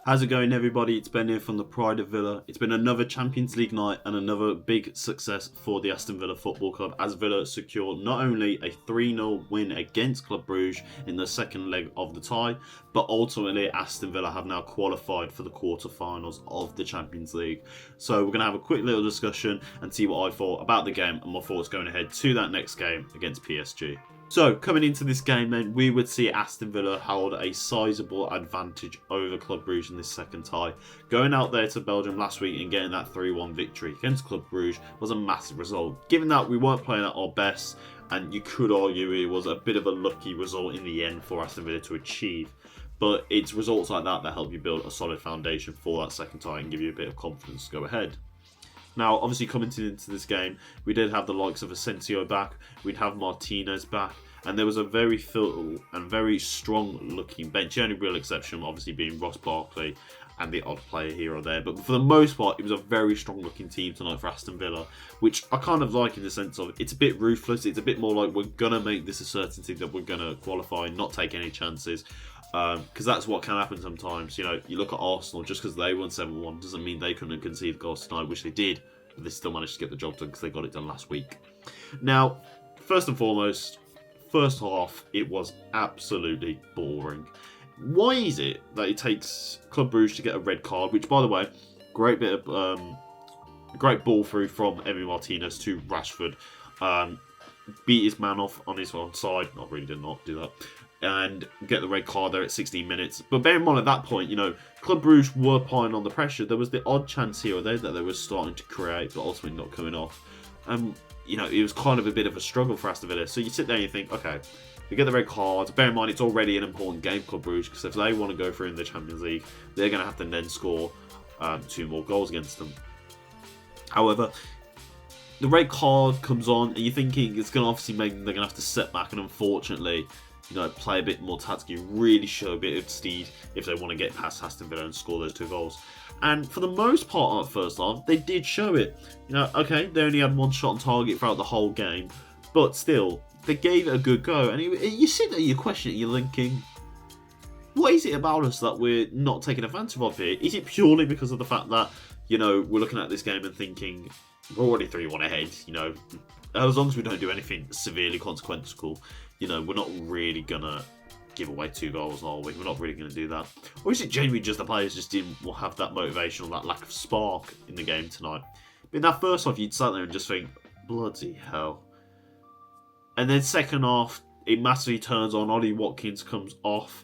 How's it going, everybody? It's Ben here from the Pride of Villa. It's been another Champions League night and another big success for the Aston Villa Football Club as Villa secured not only a 3-0 win against Club Brugge in the second leg of the tie, but ultimately Aston Villa have now qualified for the quarter-finals of the Champions League. So we're going to have a quick little discussion and see what I thought about the game and my thoughts going ahead to that next game against PSG. So, coming into this game then, we would see Aston Villa hold a sizable advantage over Club Brugge in this second tie. Going out there to Belgium last week and getting that 3-1 victory against Club Brugge was a massive result. Given that we weren't playing at our best, and you could argue it was a bit of a lucky result in the end for Aston Villa to achieve. But it's results like that that help you build a solid foundation for that second tie and give you a bit of confidence to go ahead. Now, obviously, coming into this game, we did have the likes of Asensio back, we'd have Martinez back, and there was a very full and very strong-looking bench. The only real exception, obviously, being Ross Barkley and the odd player here or there. But for the most part, it was a very strong-looking team tonight for Aston Villa, which I kind of like in the sense of it's a bit ruthless. It's a bit more like we're going to make this a certainty that we're going to qualify and not take any chances. Because that's what can happen sometimes. You know, you look at Arsenal, just because they won 7-1 doesn't mean they couldn't concede goals tonight, which they did. But they still managed to get the job done because they got it done last week. Now, first and foremost, first half, it was absolutely boring. Why is it that it takes Club Brugge to get a red card? Which, by the way, great bit of great ball through from Emi Martinez to Rashford. Beat his man off on his own side. Not really, did not do that. And get the red card there at 16 minutes. But bear in mind at that point, you know, Club Brugge were piling on the pressure. There was the odd chance here or there that they were starting to create, but ultimately not coming off. You know, it was kind of a bit of a struggle for Aston Villa. So you sit there and you think, okay, we get the red card. Bear in mind, it's already an important game, Club Brugge, because if they want to go through in the Champions League, they're going to have to then score 2 more goals against them. However, the red card comes on, and you're thinking it's going to obviously make them, they're going to have to set back, and unfortunately, you know, play a bit more tactically, really show a bit of speed if they want to get past Aston Villa and score those 2 goals. And for the most part of the first half, they did show it. You know, okay, they only had 1 shot on target throughout the whole game, but still, they gave it a good go. And you sit there, you question it, you're thinking, what is it about us that we're not taking advantage of here? Is it purely because of the fact that, you know, we're looking at this game and thinking, we're already 3-1 ahead, you know, as long as we don't do anything severely consequential, you know, we're not really going to give away 2 goals, are we? We're not really going to do that. Or is it genuinely just the players just didn't have that motivation or that lack of spark in the game tonight? But in that first half, you'd sat there and just think, bloody hell. And then second half, it massively turns on. Ollie Watkins comes off.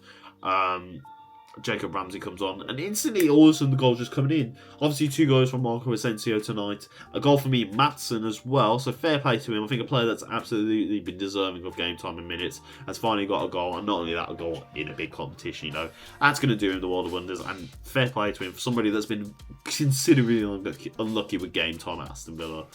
Jacob Ramsey comes on, and instantly, all of a sudden, the goals just coming in. Obviously, 2 goals from Marco Asensio tonight. A goal for me, Maatsen as well. So fair play to him. I think a player that's absolutely been deserving of game time and minutes has finally got a goal, and not only that, a goal in a big competition. You know, that's going to do him the world of wonders. And fair play to him for somebody that's been considerably unlucky with game time at Aston Villa.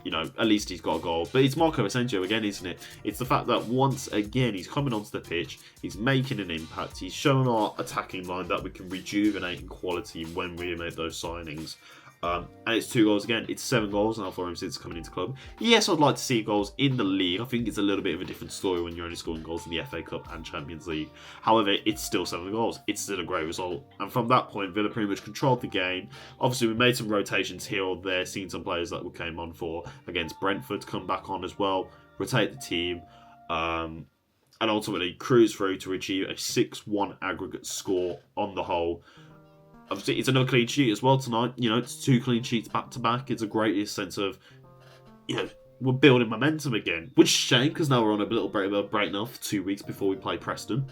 You know, at least he's got a goal. But it's Marco Asensio again, isn't it? It's the fact that once again, he's coming onto the pitch, he's making an impact, he's showing our attacking line that we can rejuvenate in quality when we make those signings. And it's 2 goals again. It's 7 goals now for him since coming into club. Yes, I'd like to see goals in the league. I think it's a little bit of a different story when you're only scoring goals in the FA Cup and Champions League. However, it's still 7 goals. It's still a great result. And from that point, Villa pretty much controlled the game. Obviously, we made some rotations here or there, seen some players that we came on for against Brentford to come back on as well, rotate the team, and ultimately cruise through to achieve a 6-1 aggregate score on the whole. Obviously, it's another clean sheet as well tonight. You know, it's 2 clean sheets back to back. It's a great sense of, you know, we're building momentum again. Which is a shame because now we're on a little break now for 2 weeks before we play Preston.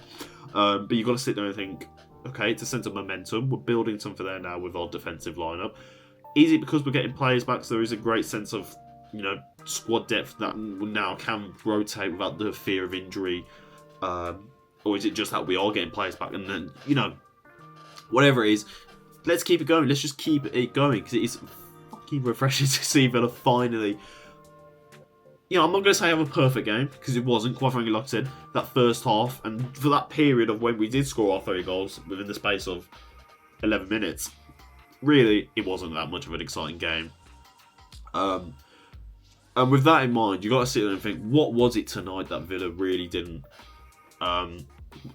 But you've got to sit there and think, okay, it's a sense of momentum. We're building something there now with our defensive lineup. Is it because we're getting players back? So there is a great sense of, you know, squad depth that now can rotate without the fear of injury. Or is it just that we are getting players back and then, you know, whatever it is, let's keep it going. Let's just keep it going because it is fucking refreshing to see Villa finally. You know, I'm not going to say have a perfect game because it wasn't. Quite frankly, like I said, that first half and for that period of when we did score our 30 goals within the space of 11 minutes, really, it wasn't that much of an exciting game. And with that in mind, you got to sit there and think, what was it tonight that Villa really didn't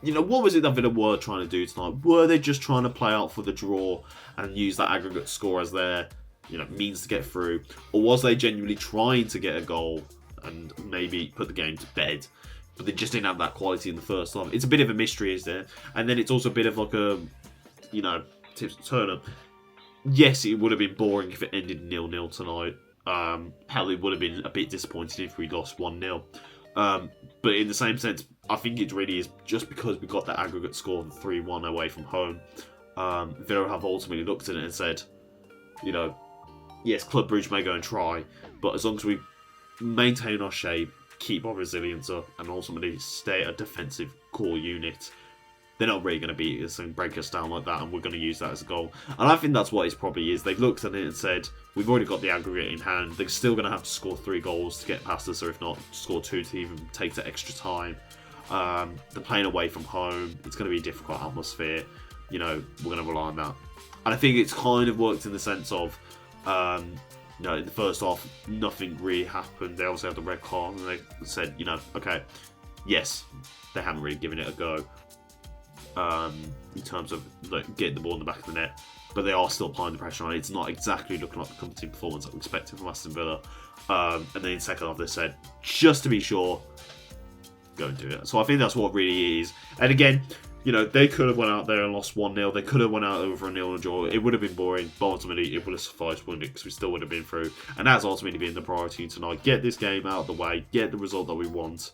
you know, what was it that Villa were trying to do tonight? Were they just trying to play out for the draw and use that aggregate score as their, you know, means to get through? Or was they genuinely trying to get a goal and maybe put the game to bed? But they just didn't have that quality in the first half. It's a bit of a mystery, is there? And then it's also a bit of like a, you know, tips to turn up. Yes, it would have been boring if it ended 0-0 tonight. Hell, it would have been a bit disappointing if we lost 1-0. But in the same sense, I think it really is just because we got that aggregate score of 3-1 away from home. Villa have ultimately looked at it and said, you know, yes, Club Brugge may go and try, but as long as we maintain our shape, keep our resilience up, and ultimately stay a defensive core unit, they're not really going to beat us and break us down like that, and we're going to use that as a goal. And I think that's what it probably is. They've looked at it and said, we've already got the aggregate in hand. They're still going to have to score 3 goals to get past us, or if not, score 2 to even take the extra time. They're playing away from home. It's going to be a difficult atmosphere. You know, we're going to rely on that. And I think it's kind of worked in the sense of, you know, in the first half, nothing really happened. They also had the red card, and they said, you know, okay, yes, they haven't really given it a go. In terms of like, getting the ball in the back of the net, but they are still applying the pressure on it. It's not exactly looking like the competing performance that we expected from Aston Villa. And then in second half they said, just to be sure, go and do it. So I think that's what really is. And again, you know, they could have went out there and lost 1-0. They could have went out over a 0-0 draw. It would have been boring, but ultimately it would have sufficed, wouldn't it? Because we still would have been through. And that's ultimately been the priority tonight. Get this game out of the way, get the result that we want,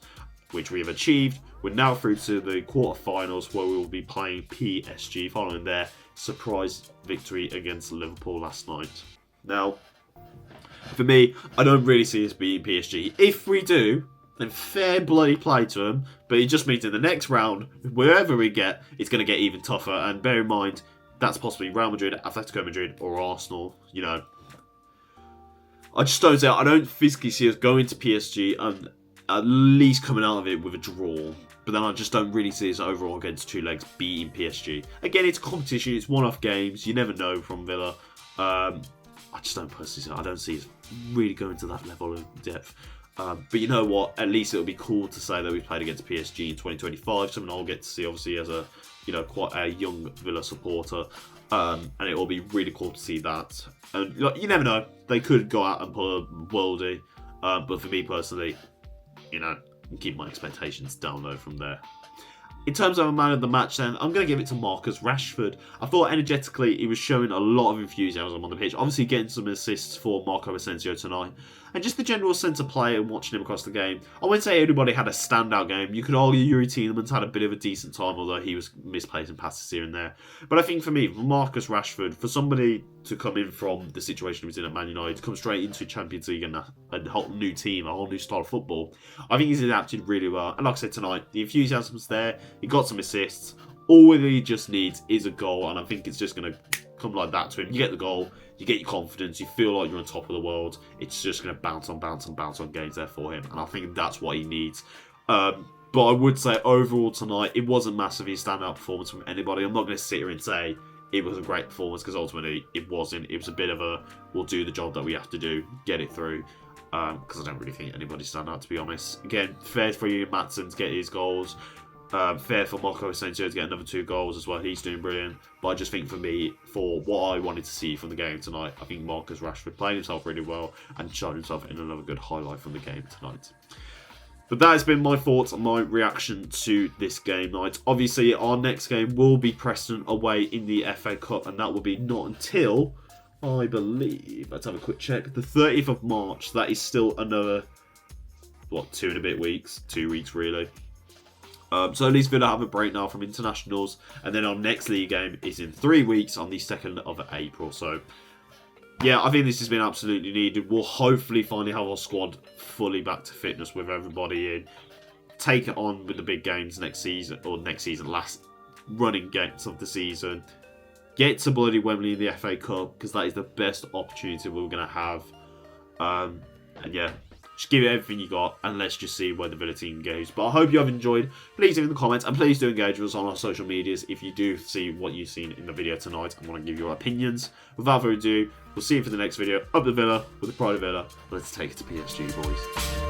which we have achieved. We're now through to the quarterfinals, where we will be playing PSG following their surprise victory against Liverpool last night. Now, for me, I don't really see us beating PSG. If we do, then fair bloody play to them, but it just means in the next round, wherever we get, it's going to get even tougher. And bear in mind, that's possibly Real Madrid, Atletico Madrid, or Arsenal. You know, I just don't say, I don't physically see us going to PSG and at least coming out of it with a draw. But then I just don't really see us overall against 2 legs beating PSG. Again, it's competition, it's one-off games, you never know from Villa. I just don't personally see, I don't see us really going to that level of depth. But you know what, at least it'll be cool to say that we played against PSG in 2025, something I'll get to see obviously as a, you know, quite a young Villa supporter. And it will be really cool to see that. And you never know, they could go out and pull a worldie. But for me personally, you know, keep my expectations down low from there. In terms of a man of the match then, I'm going to give it to Marcus Rashford. I thought energetically he was showing a lot of enthusiasm on the pitch. Obviously getting some assists for Marco Asensio tonight. And just the general sense of play and watching him across the game. I wouldn't say everybody had a standout game. You could argue Yuri Tielemans had a bit of a decent time, although he was misplacing passes here and there. But I think for me, Marcus Rashford, for somebody to come in from the situation he was in at Man United, come straight into Champions League and a whole new team, a whole new style of football, I think he's adapted really well. And like I said tonight, the enthusiasm's there. He got some assists. All he just needs is a goal, and I think it's just going to come like that to him. You get the goal, you get your confidence, you feel like you're on top of the world. It's just going to bounce on games there for him, and I think that's what he needs. But I would say overall tonight, it wasn't massively a standout performance from anybody. I'm not going to sit here and say it was a great performance, because ultimately it wasn't. It was a bit of a, we'll do the job that we have to do, get it through. Because I don't really think anybody stand out, to be honest. Again, fair for you, Maatsen to get his goals. Fair for Marco Asensio to get another 2 goals as well. He's doing brilliant. But I just think for me, for what I wanted to see from the game tonight, I think Marcus Rashford played himself really well and showed himself in another good highlight from the game tonight. But that has been my thoughts and my reaction to this game night. Obviously, our next game will be Preston away in the FA Cup, and that will be not until, I believe, let's have a quick check, the 30th of March. That is still another, 2 and a bit weeks, 2 weeks really. So at least Villa have a break now from internationals, and then our next league game is in 3 weeks on the 2nd of April. So yeah, I think this has been absolutely needed. We'll hopefully finally have our squad fully back to fitness with everybody in. Take it on with the big games next season, last running games of the season. Get to bloody Wembley in the FA Cup, because that is the best opportunity we're going to have. And yeah, just give it everything you got, and let's just see where the Villa team goes. But I hope you have enjoyed. Please leave in the comments, and please do engage with us on our social medias if you do see what you've seen in the video tonight and want to give your opinions. Without further ado, we'll see you for the next video. Up the Villa, with the pride of Villa. Let's take it to PSG, boys.